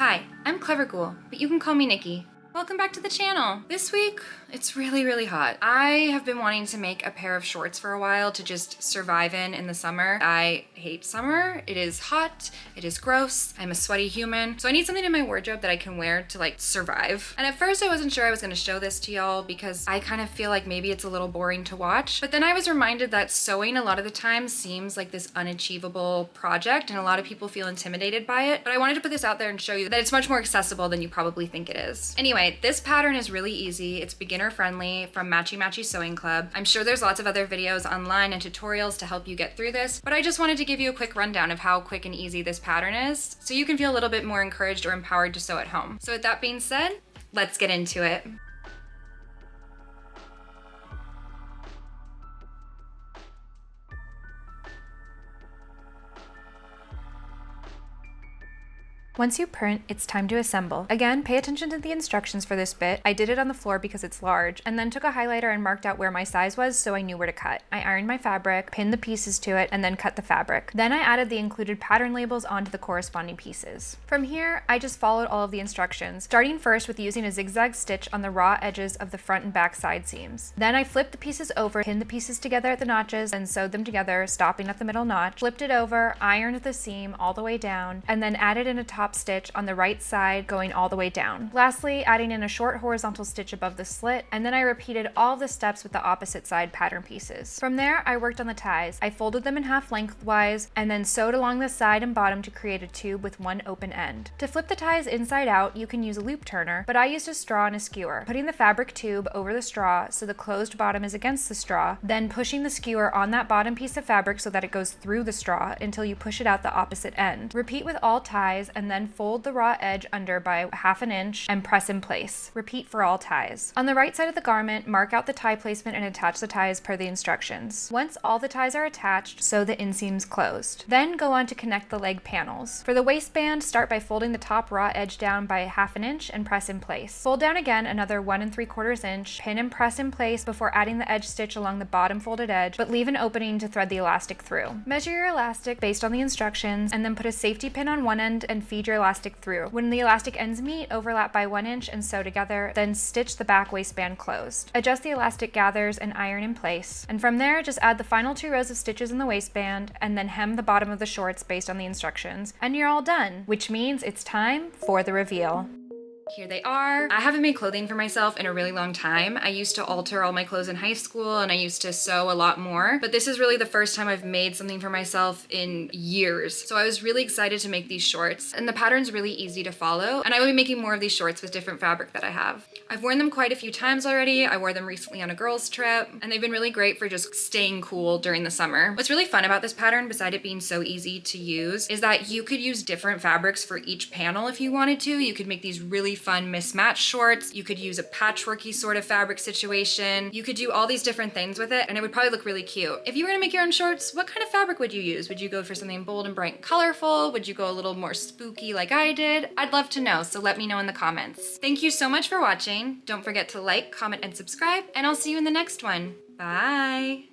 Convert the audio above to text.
Hi, I'm Clever Ghoul, but you can call me Nikki. Welcome back to the channel. This week, it's really hot. I have been wanting to make a pair of shorts for a while to just survive in the summer. I hate summer. It is hot, it is gross, I'm a sweaty human. So I need something in my wardrobe that I can wear to like survive. And at first I wasn't sure I was gonna show this to y'all because I kind of feel like maybe it's a little boring to watch. But then I was reminded that sewing a lot of the time seems like this unachievable project and a lot of people feel intimidated by it. But I wanted to put this out there and show you that it's much more accessible than you probably think it is. Anyway, this pattern is really easy. It's beginner friendly from Matchy Matchy Sewing Club. I'm sure there's lots of other videos online and tutorials to help you get through this, but I just wanted to give you a quick rundown of how quick and easy this pattern is so you can feel a little bit more encouraged or empowered to sew at home. So with that being said, let's get into it. Once you print, it's time to assemble. Again, pay attention to the instructions for this bit. I did it on the floor because it's large, and then took a highlighter and marked out where my size was so I knew where to cut. I ironed my fabric, pinned the pieces to it, and then cut the fabric. Then I added the included pattern labels onto the corresponding pieces. From here, I just followed all of the instructions, starting first with using a zigzag stitch on the raw edges of the front and back side seams. Then I flipped the pieces over, pinned the pieces together at the notches, and sewed them together, stopping at the middle notch, flipped it over, ironed the seam all the way down, and then added in a top stitch on the right side going all the way down. Lastly, adding in a short horizontal stitch above the slit, and then I repeated all of the steps with the opposite side pattern pieces. From there, I worked on the ties. I folded them in half lengthwise and then sewed along the side and bottom to create a tube with one open end. To flip the ties inside out, you can use a loop turner, but I used a straw and a skewer, putting the fabric tube over the straw so the closed bottom is against the straw, then pushing the skewer on that bottom piece of fabric so that it goes through the straw until you push it out the opposite end. Repeat with all ties and then fold the raw edge under by 1/2 inch and press in place. Repeat for all ties. On the right side of the garment, mark out the tie placement and attach the ties per the instructions. Once all the ties are attached, sew the inseams closed. Then go on to connect the leg panels. For the waistband, start by folding the top raw edge down by 1/2 inch and press in place. Fold down again another 1 3/4 inch, pin and press in place before adding the edge stitch along the bottom folded edge, but leave an opening to thread the elastic through. Measure your elastic based on the instructions and then put a safety pin on one end and feed your elastic through. When the elastic ends meet, overlap by 1 inch and sew together, then stitch the back waistband closed. Adjust the elastic gathers and iron in place. And from there, just add the final 2 rows of stitches in the waistband and then hem the bottom of the shorts based on the instructions, and you're all done, which means it's time for the reveal. Here they are. I haven't made clothing for myself in a really long time. I used to alter all my clothes in high school and I used to sew a lot more, but this is really the first time I've made something for myself in years. So I was really excited to make these shorts, and the pattern's really easy to follow, and I will be making more of these shorts with different fabric that I have. I've worn them quite a few times already. I wore them recently on a girls trip, and they've been really great for just staying cool during the summer. What's really fun about this pattern, beside it being so easy to use, is that you could use different fabrics for each panel if you wanted to. You could make these really fun mismatched shorts. You could use a patchworky sort of fabric situation. You could do all these different things with it, and it would probably look really cute. If you were gonna make your own shorts, what kind of fabric would you use? Would you go for something bold and bright and colorful? Would you go a little more spooky like I did? I'd love to know, so let me know in the comments. Thank you so much for watching. Don't forget to like, comment, and subscribe, and I'll see you in the next one. Bye.